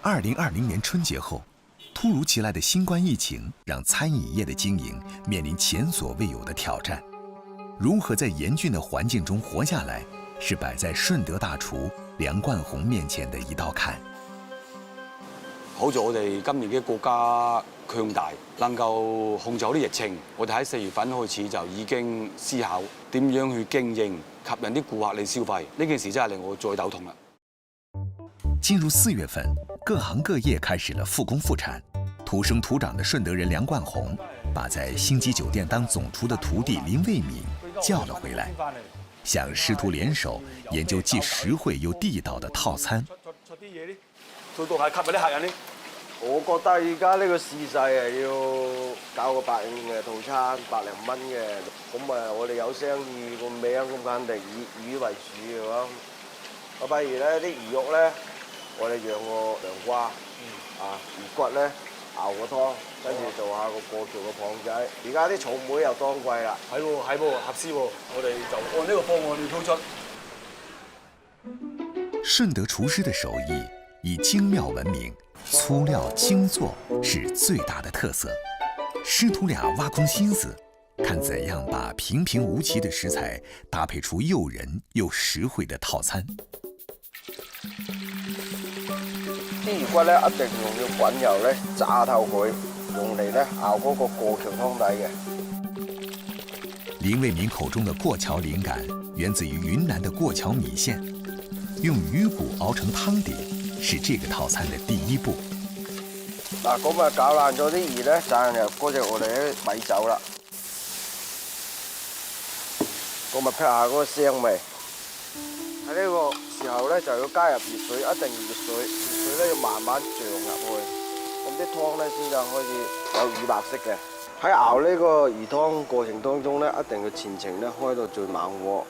2020年春节后，突如其来的新冠疫情让餐饮业的经营面临前所未有的挑战。如何在严峻的环境中活下来，是摆在顺德大厨梁冠宏面前的一道坎。好在我哋今年嘅國家強大，能夠控制好啲疫情。我哋喺4月份開始就已經思考點樣去經營，吸引啲顧客嚟消費。呢件事真係令我最頭痛啦。進入4月份，各行各業開始了復工復產。土生土長的順德人梁冠宏，把在星級酒店當總廚的徒弟林衛民叫了回來，想師徒聯手研究既實惠又地道的套餐。做到係吸引啲客人呢？我覺得而家呢個市勢係要搞個150嘅套餐，100零蚊嘅。咁啊，我哋有生意個名咁肯定以魚為主嘅話，我譬如咧啲魚肉咧，我哋養個涼瓜，魚骨咧熬個湯，跟住做下個過橋嘅蚌仔。而家啲草莓又當季啦，係喎係喎，合適喎，我哋就按呢個方案去推出。順德廚師的手藝以精妙聞名，粗料精做是最大的特色。師徒倆挖空心思，看怎樣把平平無奇的食材搭配出誘人又實惠的套餐。啲魚骨咧一定用要滾油咧炸透佢，用嚟咧熬嗰個過橋湯底嘅。林衛民口中的過橋靈感源自於雲南的過橋米線，用魚骨熬成湯底是這個套餐的第一步。嗱，咁啊搞爛咗啲魚咧，就入嗰隻我哋啲米酒啦。咁啊劈下嗰個腥味。喺呢個時候咧就要加入熱水，一定要熱水，熱水咧要慢慢漲入去，咁啲湯咧先至開始有乳白色嘅。喺熬呢個魚湯過程當中咧，一定要前程咧開到最猛火。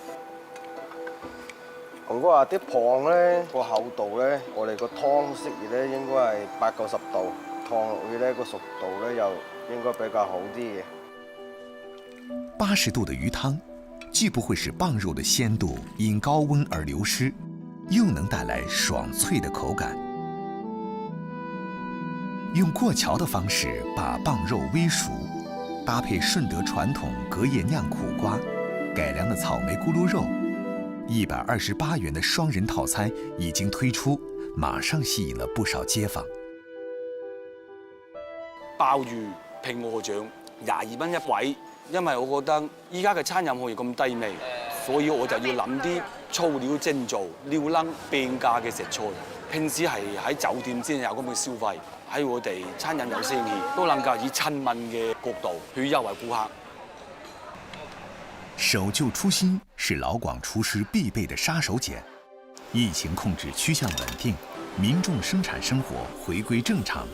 如果話啲蚌咧個厚度咧，我哋個湯適宜咧應該係80-90度，燙落去咧個熟度咧又應該比較好啲嘅。80度的魚湯，既不會使蚌肉的鮮度因高溫而流失，又能帶來爽脆的口感。用過橋的方式把蚌肉煨熟，搭配順德傳統隔夜釀苦瓜、改良的草莓咕嚕肉，128元的雙人套餐已經推出，馬上吸引了不少街坊。鮑魚平和獎22蚊一位。因為我覺得依家嘅餐飲行業咁低微，所以我就要諗啲粗料精做、料冧平價嘅食材。平時係喺酒店先有咁嘅消費，喺我哋餐飲有生意，都能夠以親民嘅角度去優惠顧客。守舊初心是老廣廚師必備的殺手鐧。疫情控制趨向穩定，民眾生產生活回歸正常，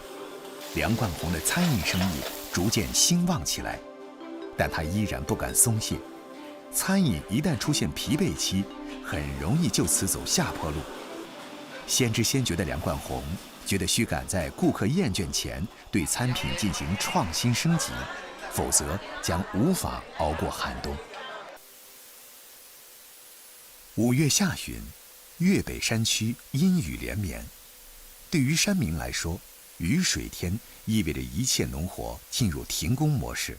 梁冠宏的餐飲生意逐漸興旺起來。但他依然不敢鬆懈，餐飲一旦出現疲憊期，很容易就此走下坡路。先知先覺的梁冠宏覺得需趕在顧客厭倦前對餐品進行創新升級，否則將無法熬過寒冬。5月下旬，粵北山區陰雨連綿，對於山民來說，雨水天意味着一切農活進入停工模式。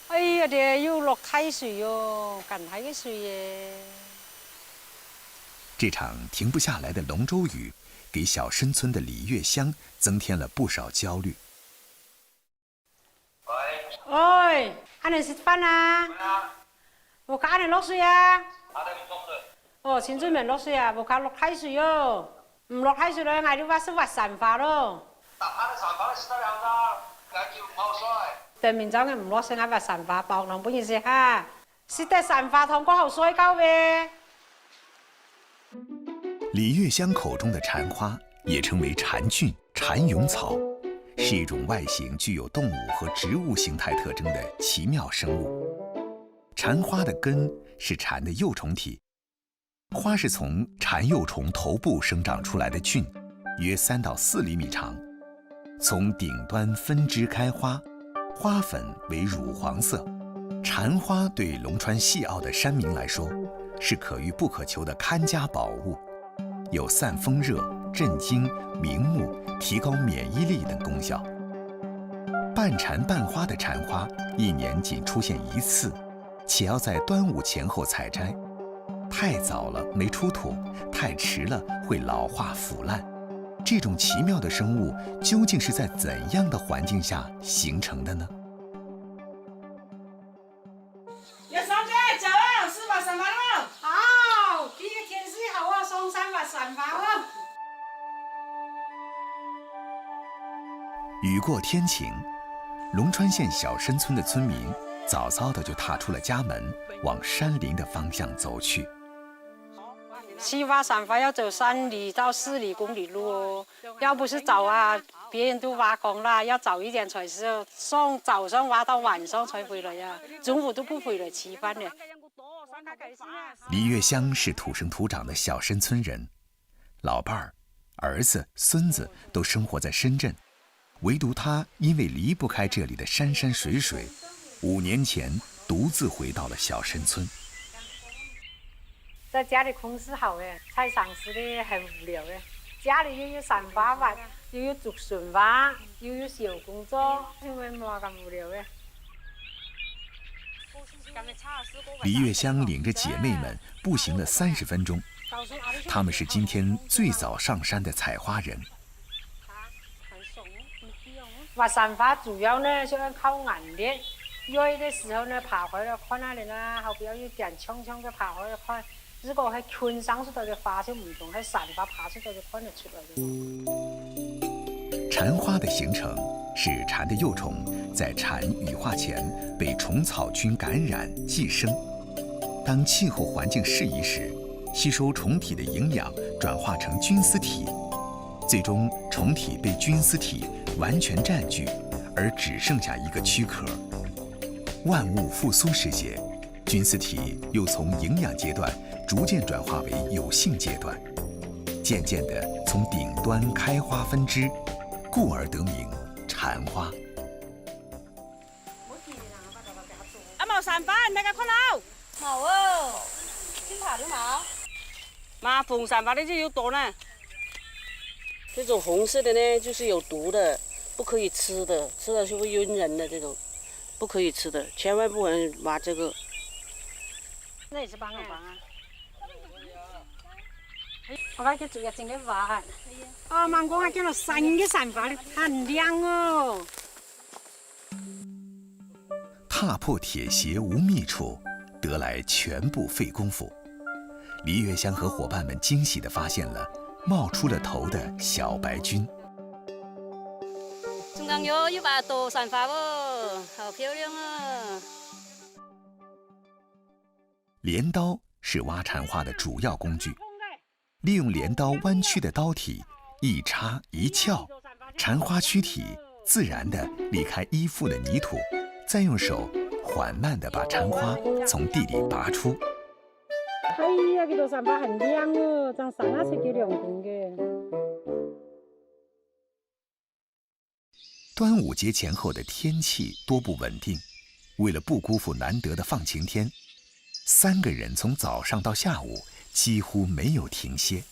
哎呀，哋要落溪水喲，近睇嘅水嘢。這場停不下來的龍舟雨，給小深村的李月香增添了不少焦慮。喂，阿你食飯啊？冇搞你落水啊？哦，前最明落水啊，冇搞落溪水喲。唔落溪水咧，嗌你話識滑散法咯。對面走嘅唔落水，嗌滑散法，幫人本意思哈。是得散法同過後水溝嘅。李月香口中的蟬花，也稱為蟬菌、蟬蛹草，是一種外形具有動物和植物形態特徵的奇妙生物。蟬花的根是蟬的幼蟲體，花是從蟬幼蟲頭部生長出來的菌，約3到4厘米長，從頂端分枝開花，花粉為乳黃色。蟬花對龍川西澳的山民來說，是可遇不可求的看家寶物。有散风热、镇惊、明目、提高免疫力等功效。半禅半花的禅花一年仅出现1次，且要在端午前后采摘。太早了没出土，太迟了会老化腐烂。这种奇妙的生物究竟是在怎样的环境下形成的呢？叶小姐，走啊，吃滑散饭了。好，今天天气好啊，松山滑散饭啊。雨过天晴，龙川县小深村的村民早早的就踏出了家门，往山林的方向走去。去滑散法要走3里到4里公里路哦，要不是早啊，别人都挖工了，要早一点才是，早上挖到晚上才回来呀，中午都不回来吃饭的。李月香是土生土长的小深村人，老伴儿、儿子、孙子都生活在深圳，唯独他因为离不开这里的山山水水，5年前独自回到了小深村。在家里空是好的，菜场吃的很无聊的。家里又有散花玩，又有竹笋花，又有小工作，因为冇咁无聊的。李月香领着姐妹们步行了30分钟，他们是今天最早上山的采花人。滑散花主要呢就要靠眼力，热的时候呢爬回来看那里呢，后边有点冲冲的爬回来看。如果喺圈上出来的花就唔同，喺散花爬出来就看得出来的。蝉花的形成是蝉的幼虫在蝉羽化前被虫草菌感染寄生，当气候环境适宜时，吸收虫体的营养转化成菌丝体，最终虫体被菌丝体完全占据，而只剩下一个躯壳。万物复苏时节，菌丝体又从营养阶段逐渐转化为有性阶段，渐渐地从顶端开花分枝，故而得名蝉花。冇散花，大家看到？冇哦，先爬咗冇？麻风散花的就有毒呢。这种红色的呢，就是有毒的，不可以吃的，吃了就会晕人的这种，不可以吃的，千万不能挖这个。那也是帮啊。我而家做日正嘅滑，哦，萬講係見到新嘅散花，很靚哦。踏破鐵鞋無覓處，得來全不費功夫。李月香和伙伴們驚喜地發現了冒出了頭的小白菌。中間有把朵散花哦，好漂亮啊！镰刀是挖蝉花的主要工具。利用镰刀弯曲的刀体，一插一撬，蝉花躯体自然地离开依附的泥土，再用手缓慢地把蝉花从地里拔出。哎呀，這朵散花很亮哦，張散花是幾兩瓶嘅。端午節前後的天氣多不穩定，為了不辜負難得的放晴天，3個人從早上到下午幾乎沒有停歇。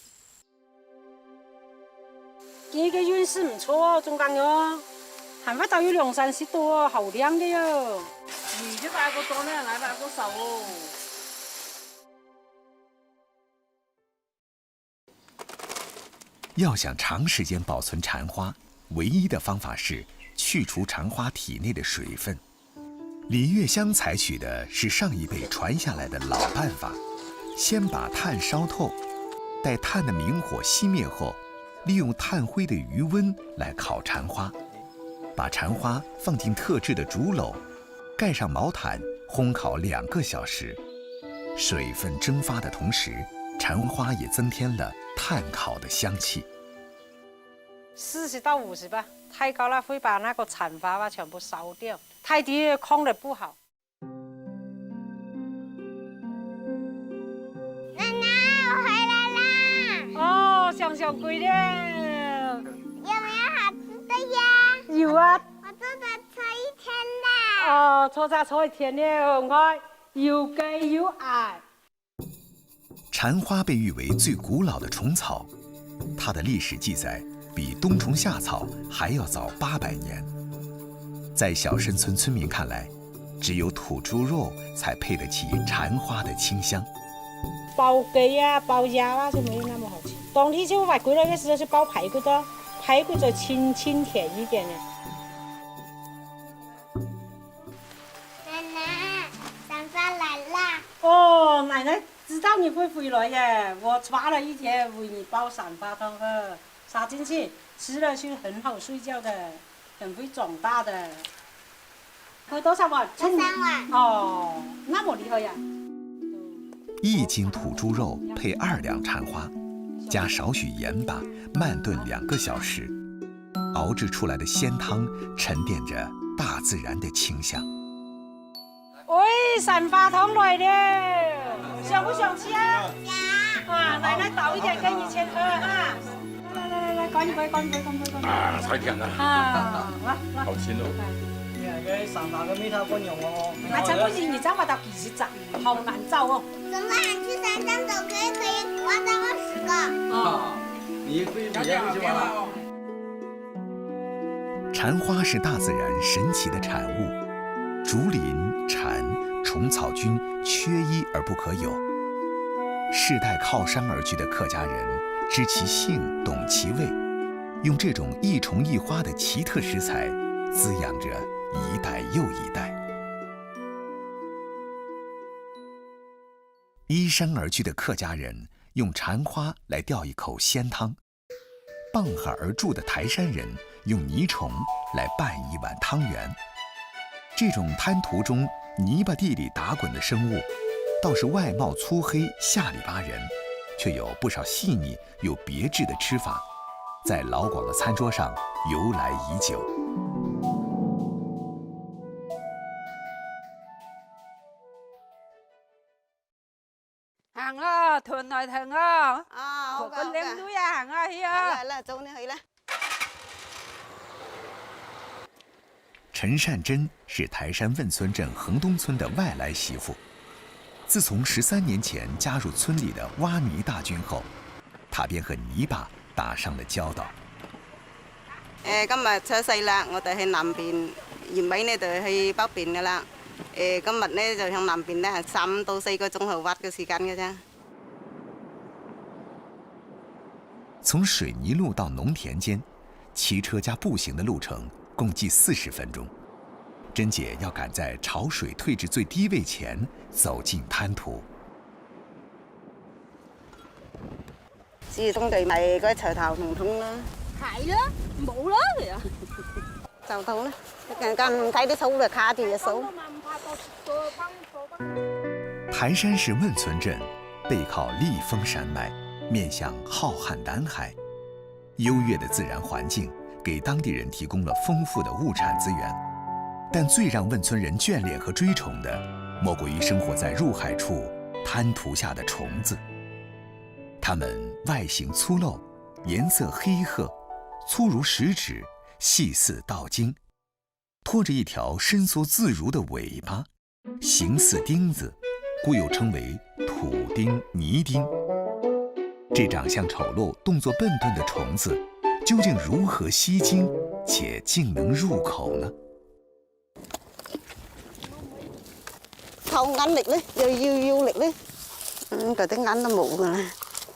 今個運勢唔錯哦，中間喲，寒花都有2-30朵哦，好靚嘅喲。你就拔個多呢，來拔個少哦。要想長時間保存蝉花，唯一的方法是去除蝉花體內的水分。李月香採取的是上一輩傳下來的老辦法，先把炭燒透，待炭的明火熄滅後，利用炭灰的餘溫來烤蝉花，把蝉花放進特制的竹簍，蓋上毛毯，烘烤2個小時。水分蒸發的同時，蝉花也增添了炭烤的香氣。40到50吧，太高了會把那個殘花全部燒掉，太低控得不好。奶奶，我回來啦！哦，香香龜的。有沒有好吃的呀？有啊。我做的搓1天的。哦，搓1天的，我有雞有鴨。蝉花被誉为最古老的虫草，它的历史记载比冬虫夏草还要早800年。在小山村村民看来，只有土猪肉才配得起蝉花的清香。煲鸡啊、煲鸭啊就没有那么好吃。冬天就买回来的时候是煲排骨的，排骨就清甜一点的。奶奶，散发来啦！哦，奶奶知道你会回来耶，我抓了一节为你煲散发汤喝，撒进去，吃了是很好睡觉的，很会长大的。喝多少碗喝3碗。哦，那么厉害呀1斤土猪肉配2两蝉花，加少许盐巴，慢炖2个小时，熬制出来的鲜汤沉淀着大自然的清香。喂，散发汤来了，想不想吃啊？想。啊，奶奶倒一点给你先喝啊。来，干一杯。啊，太甜了。啊，来。好甜哦。cái sản phẩm cái mỹ tho có nhiều ngon. 陈姑娘，你这么大几十张，好难找哦。怎么喊去3张走可以挖到20个？啊，你可以别去玩。蝉花是大自然神奇的产物，竹林、蝉、虫草菌缺一而不可有。世代靠山而居的客家人知其性，懂其味，用这种一虫一花的奇特食材滋养着一代又一代。依山而居的客家人用蝉花来吊一口鲜汤，傍海而住的台山人用泥虫来拌一碗汤圆。这种滩涂中泥巴地里打滚的生物，倒是外貌粗黑下里巴人，却有不少细腻又别致的吃法，在老广的餐桌上由来已久。行啊，團來停啊！啊，好個靚女啊，行啊，去啊！來，走你去啦。陈善珍是台山汶村镇横东村的外来媳婦。自從13年前加入村里的挖泥大軍後，她便和泥巴打上了交道。今日出世啦，我哋去南邊，月尾呢就去北邊噶啦。今日呢就向南邊呢係3到4個鐘頭挖嘅時間嘅啫。從水泥路到農田間，騎車加步行的路程共計40分鐘。珍姐要趕在潮水退至最低位前走進灘塗。自種地咪嗰啲鋤頭同桶啦。係啦，冇啦嚟啊！就到啦，間唔睇啲草就卡住隻手。台山市汶村镇背靠立峰山脉，面向浩瀚南海，优越的自然环境给当地人提供了丰富的物产资源。但最让汶村人眷恋和追崇的，莫过于生活在入海处滩涂下的虫子。它们外形粗陋，颜色黑褐，粗如食指，细似稻茎，拖着一条伸缩自如的尾巴，形似钉子，故又称为土钉、泥钉。这长相丑陋、动作笨钝的虫子，究竟如何吸睛，且竟能入口呢？靠眼力咧，又要力咧，佢啲眼都冇噶啦，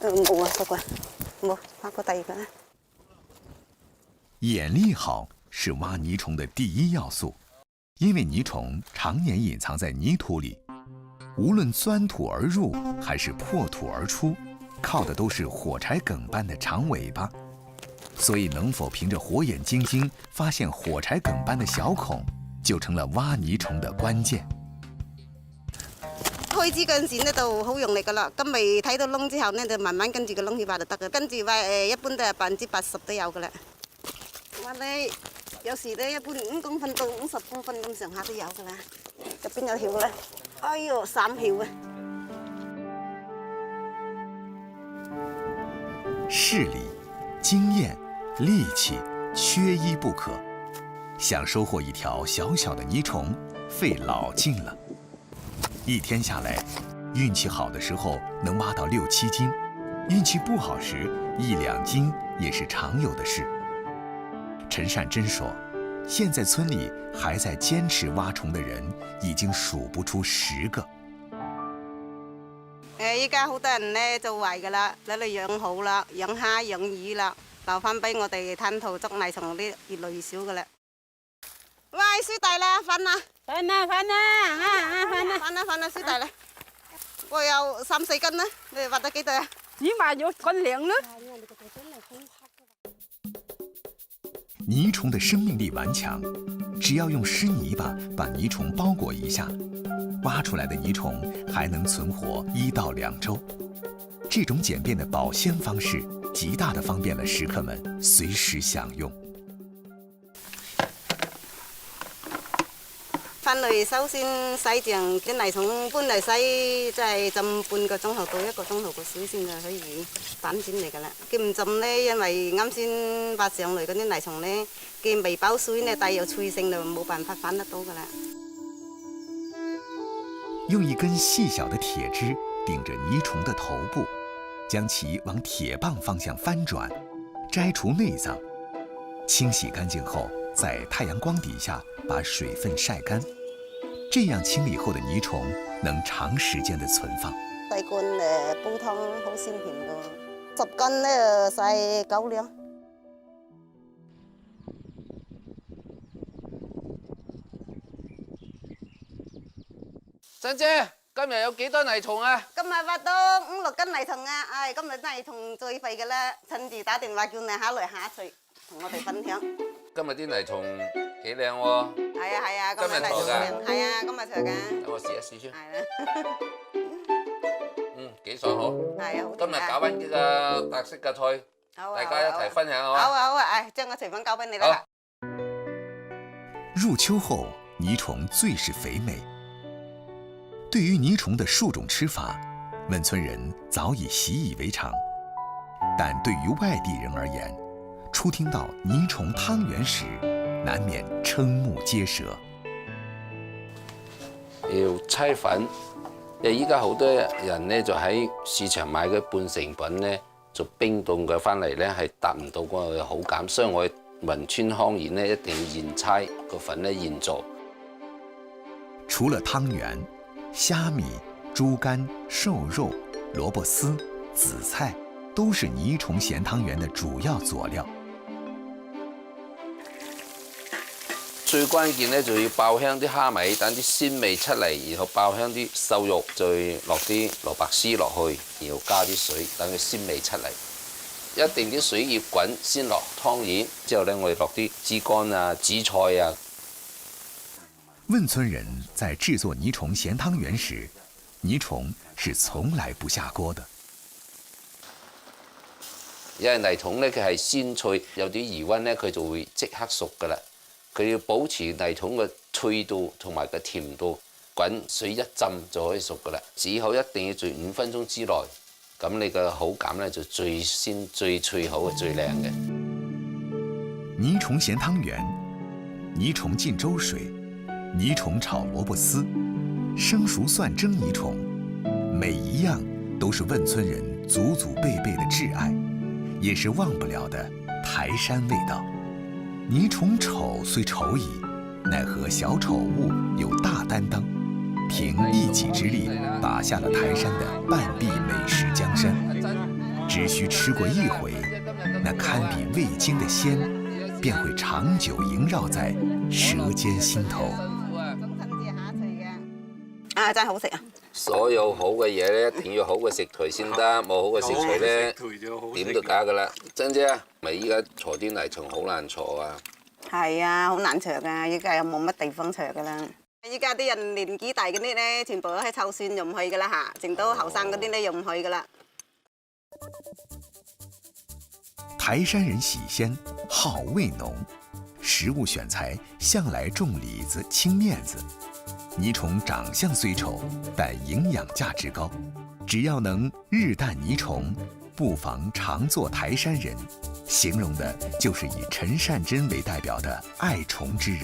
冇啊，不過冇，發個第二個啦。眼力好是挖泥虫的第一要素，因为泥虫常年隐藏在泥土里，无论钻土而入还是破土而出，靠的都是火柴梗般的长尾巴。所以能否凭着火眼金睛發現火柴梗般的小孔，就成了挖泥蟲的關鍵。開始嗰陣時呢就好用力噶啦，咁未睇到窿之後呢，就慢慢跟住個窿去挖就得噶。跟住挖一般都係80%都有噶啦。挖呢有時呢一般5公分到50公分咁上下都有噶啦。入邊有條啦，哎呦3條啊！視力、經驗、力氣缺一不可。想收穫一條小小的泥蟲，費老勁了。一天下來，运气好的时候能挖到6、7斤，运气不好时1、2斤也是常有的事。陈善珍说，现在村里还在坚持挖蟲的人已經數不出10個。依家好多人咧做圍㗎啦，喺度養好啦，養蝦養魚啦，留翻俾我哋灘塗捉泥蟲啲越來越少㗎啦。喂，輸大啦，瞓啦！瞓啦，瞓啦，輸大啦！我有3、4斤啦，你哋挖到幾多啊？起碼有斤兩啦。泥蟲的生命力顽強，只要用濕泥巴把泥蟲包裹一下，挖出來的泥蟲還能存活1到2周。這種簡便的保鮮方式，極大地方便了食客們隨時享用。翻嚟首先洗淨啲泥蟲，搬嚟洗，即係浸半個鐘頭到1個鐘頭個水先就可以反轉嚟㗎啦。佢唔浸呢，因為啱先挖上嚟嗰啲泥蟲呢，佢未包水呢，帶有脆性就冇辦法反得到㗎啦。用一根細小的鐵枝頂着泥蟲的頭部，將其往鐵棒方向翻轉，摘除內臟，清洗乾淨後，在太陽光底下把水分曬乾。這樣清理後的泥蟲能長時間的存放。細罐煲湯好鮮甜㗎，10斤呢曬9兩。珍姐，今日有幾多泥蟲啊？今日挖到5、6斤泥蟲啊！唉，今日泥蟲最肥㗎啦，趁住打電話叫你下來下一次同我哋分享。今日啲泥蟲幾靚喎！係啊，今日泥蟲靚，係啊，今日除㗎。等我試一試先。係啦。幾爽好。係啊，好。今日搞翻呢個特色嘅菜，大家一齊分享好嘛？好啊，唉，將個廚房交俾你啦。入秋後，泥蟲最是肥美。對於泥蟲的數種吃法，汶村人早已習以為常。但對於外地人而言，初聽到泥蟲湯圓時，難免瞠目結舌。要猜粉，依家好多人咧就喺市場買嘅半成品咧，就冰凍嘅翻嚟咧係達唔到嗰個口感，所以我汶川湯圓咧一定要現猜個粉咧現做。除了湯圓，蝦米、豬肝、瘦肉、蘿蔔絲、紫菜都是泥蟲鹹湯圓的主要佐料。最關鍵咧就要爆香啲蝦米，等啲鮮味出嚟，然後爆香啲瘦肉，再落啲蘿蔔絲落去，然後加啲水，等佢鮮味出嚟。一定啲水要滾先落湯圓，之後咧我哋落啲枝乾啊、紫菜啊。汶村人在製作泥蟲鹹湯圓時，泥蟲是從來不下鍋的。因為泥蟲咧佢係鮮脆，有啲餘溫咧佢就會即刻熟㗎啦。佢要保持泥蟲嘅脆度同埋個甜度，滾水一浸就可以熟㗎啦。只好一定要最5分鐘之內，咁你嘅口感咧就最鮮、最脆口、最靚嘅。泥蟲鹹湯圓，泥蟲浸粥水，泥蟲炒蘿蔔絲，生熟蒜蒸泥蟲，每一樣都是汶村人祖祖輩輩的摯愛，也是忘不了的台山味道。泥蟲醜雖醜矣，奈何小丑物有大擔當，憑一己之力打下了台山的半壁美食江山。只需吃過一回，那堪比味精的鮮，便會長久縈繞在舌尖心頭。啊，真係好食啊！所有好嘅嘢咧，一定要好嘅食材先得，冇好嘅食材咧，點都假噶啦。珍姐，咪依家坐啲泥蟲好難坐啊！係啊，好難坐噶，依家又冇乜地方坐噶啦。依家啲人年紀大嗰啲咧，全部都係湊孫就唔去噶啦嚇，剩到後生嗰啲咧又唔去噶啦。台山人喜鮮，好味濃，食物選材向來重里子輕面子。泥蟲長相雖醜，但營養價值高。只要能日啖泥蟲，不妨常做台山人。形容的就是以陳善珍為代表的愛蟲之人。